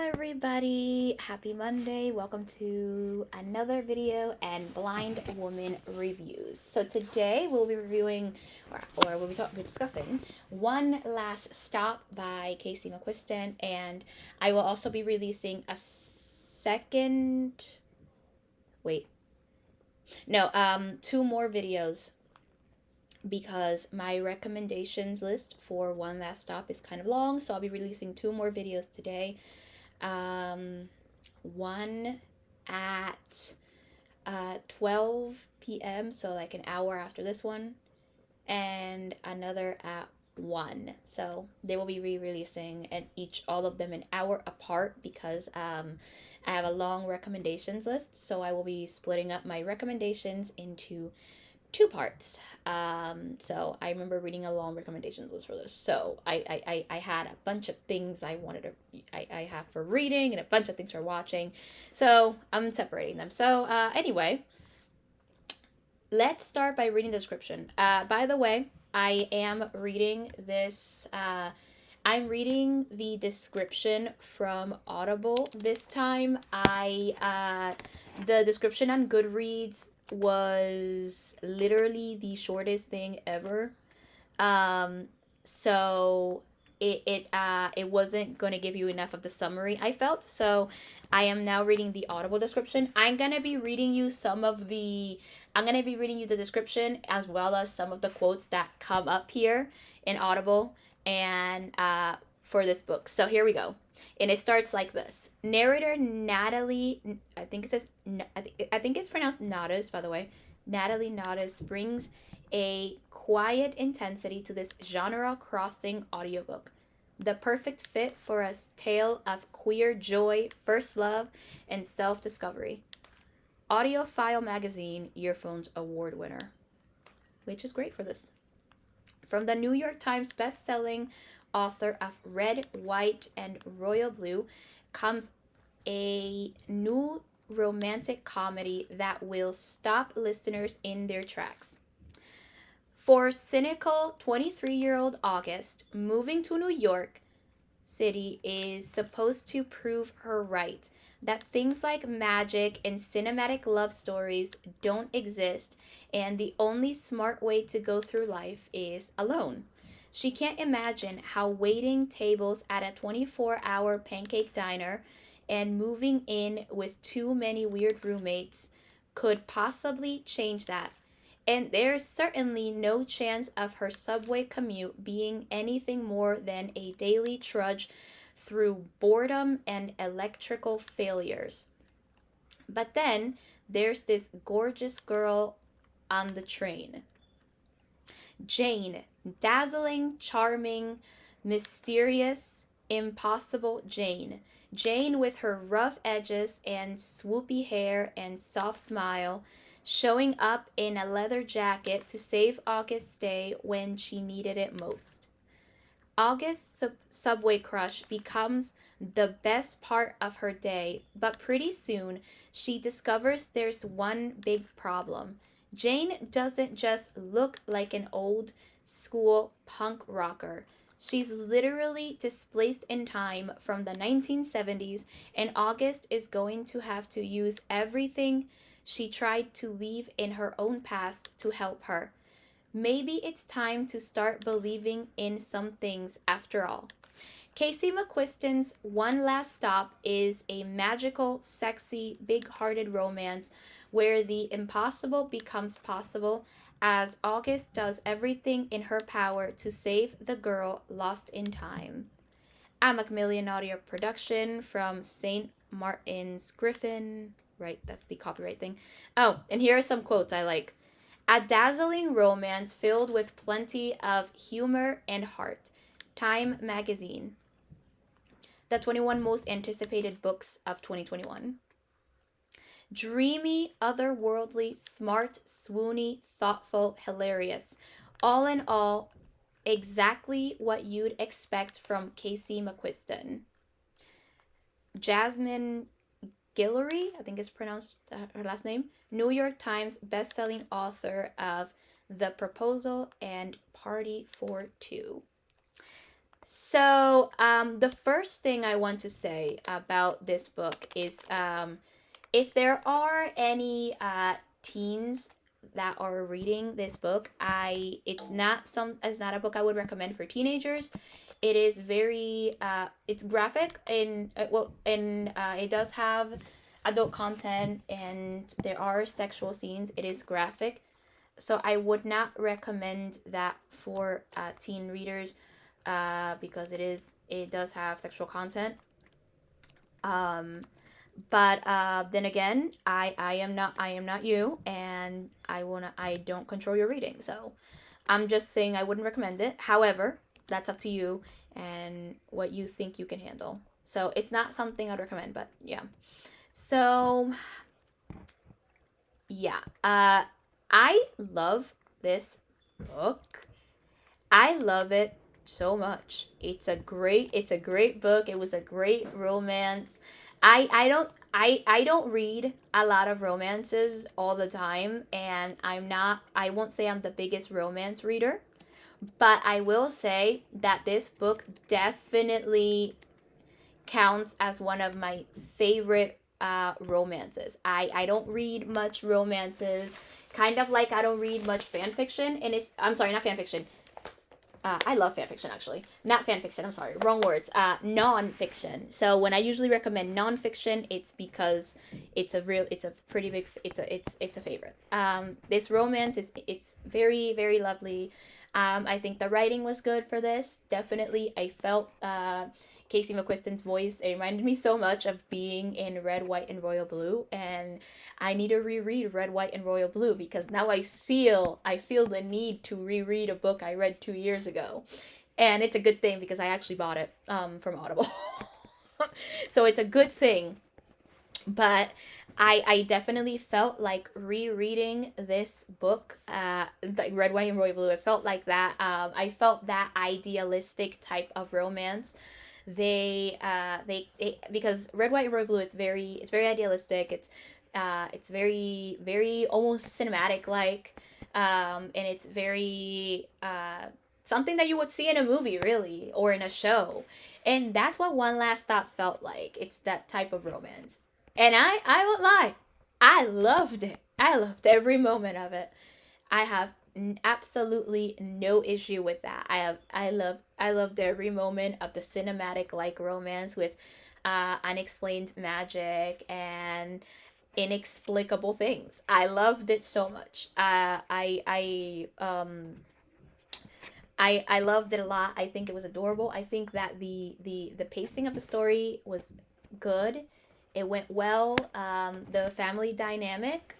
everybody, happy Monday. Welcome to another video and Blind Woman Reviews. So today we'll be reviewing or we'll be discussing One Last Stop by Casey McQuiston, and I will also be releasing a two more videos because my recommendations list for One Last Stop is kind of long, so I'll be releasing two more videos today. One at 12 p.m., so like an hour after this one, and another at 1. So they will be re-releasing and all of them an hour apart because I have a long recommendations list, so I will be splitting up my recommendations into two parts. So I remember reading a long recommendations list for this. So I had a bunch of things I have for reading and a bunch of things for watching. So I'm separating them. So anyway, let's start by reading the description. By the way, I am reading this. I'm reading the description from Audible this time. The description on Goodreads was literally the shortest thing ever. So it wasn't going to give you enough of the summary, I felt. So I am now reading the Audible description. I'm going to be reading you the description as well as some of the quotes that come up here in Audible and for this book. So here we go. And it starts like this. Narrator Natalie, I think it's pronounced Nadas, by the way. Natalie Nadas brings a quiet intensity to this genre-crossing audiobook. The perfect fit for a tale of queer joy, first love, and self-discovery. Audiophile Magazine Earphones Award winner. Which is great for this. From the New York Times best-selling author of Red, White, and Royal Blue comes a new romantic comedy that will stop listeners in their tracks. For cynical 23-year-old August, moving to New York City is supposed to prove her right, that things like magic and cinematic love stories don't exist, and the only smart way to go through life is alone. She can't imagine how waiting tables at a 24-hour pancake diner and moving in with too many weird roommates could possibly change that. And there's certainly no chance of her subway commute being anything more than a daily trudge through boredom and electrical failures. But then there's this gorgeous girl on the train. Jane, dazzling, charming, mysterious, impossible Jane. Jane with her rough edges and swoopy hair and soft smile, showing up in a leather jacket to save August's day when she needed it most. August's subway crush becomes the best part of her day, but pretty soon she discovers there's one big problem. Jane doesn't just look like an old school punk rocker. She's literally displaced in time from the 1970s, and August is going to have to use everything she tried to leave in her own past to help her. Maybe it's time to start believing in some things after all. Casey McQuiston's One Last Stop is a magical, sexy, big-hearted romance where the impossible becomes possible as August does everything in her power to save the girl lost in time. A Macmillan audio production from St. Martin's Griffin. Right, that's the copyright thing. Oh, and here are some quotes I like. A dazzling romance filled with plenty of humor and heart. Time Magazine. The 21 most anticipated books of 2021. Dreamy, otherworldly, smart, swoony, thoughtful, hilarious. All in all, exactly what you'd expect from Casey McQuiston. Jasmine Guillory, I think it's pronounced her last name, New York Times best-selling author of The Proposal and Party for Two. So, the first thing I want to say about this book is, if there are any teens that are reading this book, it's not a book I would recommend for teenagers. It is very it's graphic, and it does have adult content, and there are sexual scenes. It is graphic, so I would not recommend that for teen readers, because it does have sexual content. Um, but then again, I am not you, and I don't control your reading, so I'm just saying I wouldn't recommend it. However, that's up to you and what you think you can handle. So it's not something I'd recommend, but yeah. So yeah, I love this book. I love it so much. It's a great book. It was a great romance. I don't read a lot of romances all the time, and I won't say I'm the biggest romance reader, but I will say that this book definitely counts as one of my favorite romances. I don't read much romances, kind of like I don't read much fan fiction, and I'm sorry, not fan fiction. I love fan fiction, actually. Not fan fiction, I'm sorry, wrong words. Non-fiction. So when I usually recommend non-fiction, it's because it's a pretty big, it's a favorite. This romance it's very, very lovely. I think the writing was good for this. Definitely, I felt Casey McQuiston's voice. It reminded me so much of being in Red, White, and Royal Blue, and I need to reread Red, White, and Royal Blue because now I feel the need to reread a book I read 2 years ago, and it's a good thing because I actually bought it from Audible, so it's a good thing. But I definitely felt like rereading this book, like Red, White, and Royal Blue. It felt like that. I felt that idealistic type of romance. Because Red, White, and Royal Blue, it's very idealistic. It's very, very almost cinematic like, and it's very something that you would see in a movie, really, or in a show. And that's what One Last Stop felt like. It's that type of romance. And I won't lie, I loved it. I loved every moment of it. I have absolutely no issue with that. I loved every moment of the cinematic like romance with unexplained magic and inexplicable things. I loved it so much. I loved it a lot. I think it was adorable. I think that the pacing of the story was good. It went well. The family dynamic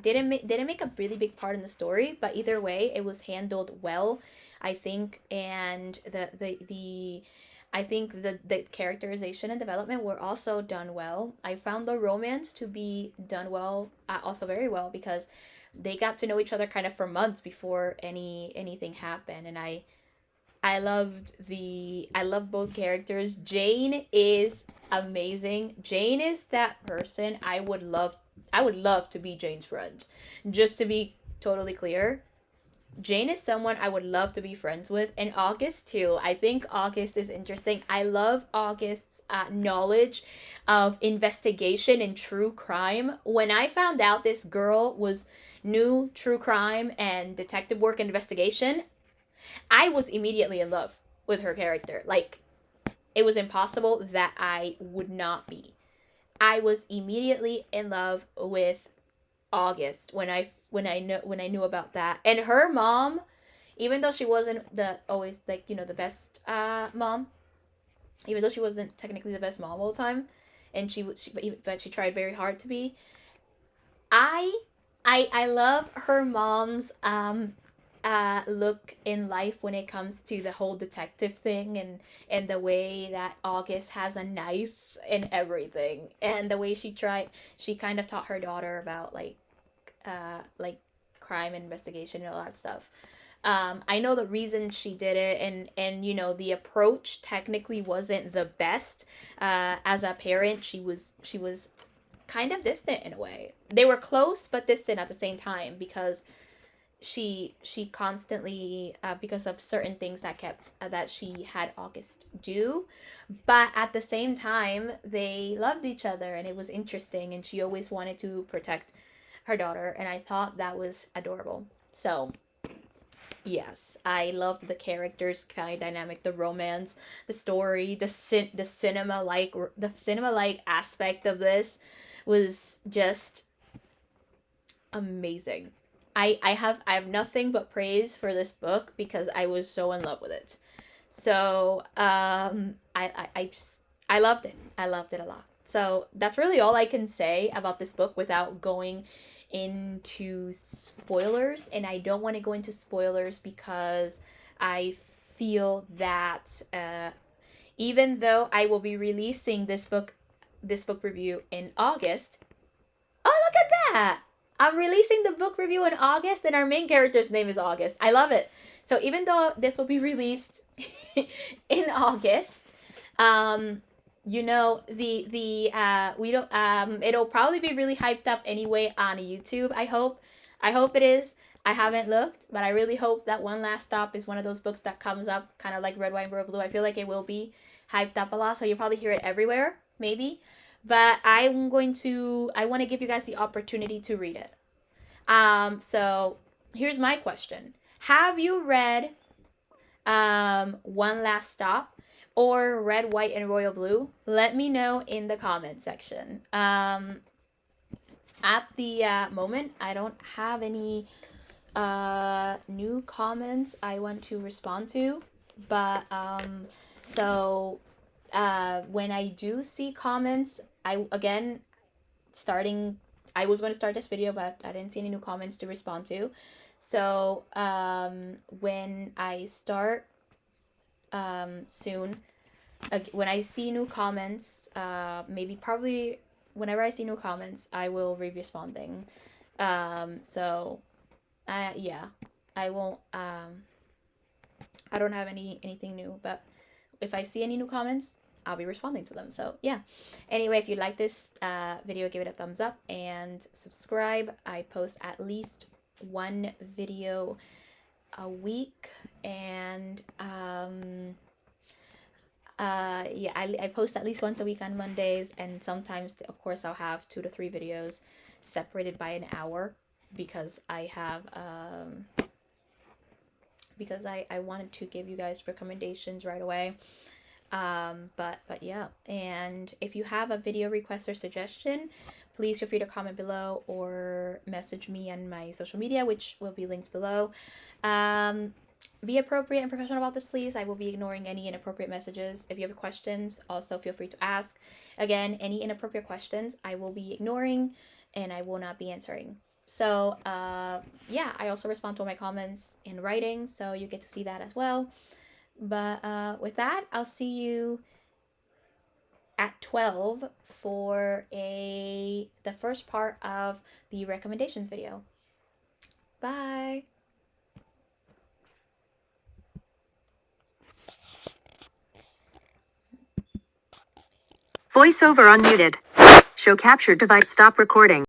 didn't make a really big part in the story, but either way, it was handled well, I think. And the I think the characterization and development were also done well. I found the romance to be done well, also very well, because they got to know each other kind of for months before anything happened, and I love both characters. Jane is amazing. Jane is that person I would love to be Jane's friend. Just to be totally clear, Jane is someone I would love to be friends with, and August too. I think August is interesting. I love August's knowledge of investigation and true crime. When I found out this girl was knew true crime and detective work and investigation, I was immediately in love with her character. Like, it was impossible that I would not be. I was immediately in love with August when I knew about that. And her mom, even though she wasn't the always like, the best mom, even though she wasn't technically the best mom all the time, and but she tried very hard to be. I I love her mom's look in life when it comes to the whole detective thing, and the way that August has a knife and everything, and the way she kind of taught her daughter about like crime investigation and all that stuff. I know the reason she did it, and the approach technically wasn't the best. As a parent, she was kind of distant in a way. They were close but distant at the same time, because she constantly because of certain things that kept that she had August do, but at the same time they loved each other and it was interesting, and she always wanted to protect her daughter, and I thought that was adorable. So yes, I loved the characters, kind of dynamic, the romance, the story, the cinema like aspect of this was just amazing. I have nothing but praise for this book because I was so in love with it. So I just I loved it. I loved it a lot. So that's really all I can say about this book without going into spoilers. And I don't want to go into spoilers because I feel that even though I will be releasing this book review in August. Oh, look at that! I'm releasing the book review in August, and our main character's name is August. I love it. So even though this will be released in August, you know, we don't it'll probably be really hyped up anyway on YouTube. I hope it is. I haven't looked, but I really hope that One Last Stop is one of those books that comes up kind of like Red Wine Royal Blue. I feel like it will be hyped up a lot, so you'll probably hear it everywhere, maybe. But I want to give you guys the opportunity to read it. So here's my question. Have you read One Last Stop or Red, White, and Royal Blue? Let me know in the comment section. At the moment, I don't have any new comments I want to respond to, but so when I do see comments, I was going to start this video, but I didn't see any new comments to respond to. So when I start soon, when I see new comments, probably whenever I see new comments, I will be responding. So yeah, I won't, I don't have anything new, but if I see any new comments, I'll be responding to them. So yeah. Anyway, if you like this video, give it a thumbs up and subscribe. I post at least one video a week, and yeah, I post at least once a week on Mondays, and sometimes of course I'll have 2 to 3 videos separated by an hour because I have because I wanted to give you guys recommendations right away. But yeah, and if you have a video request or suggestion, please feel free to comment below or message me on my social media, which will be linked below. Be appropriate and professional about this, please. I will be ignoring any inappropriate messages. If you have questions, also feel free to ask. Again, any inappropriate questions I will be ignoring and I will not be answering. So yeah, I also respond to all my comments in writing, so you get to see that as well. But with that, I'll see you at 12 for the first part of the recommendations video. Bye! Voiceover unmuted. Show captured device. Stop recording.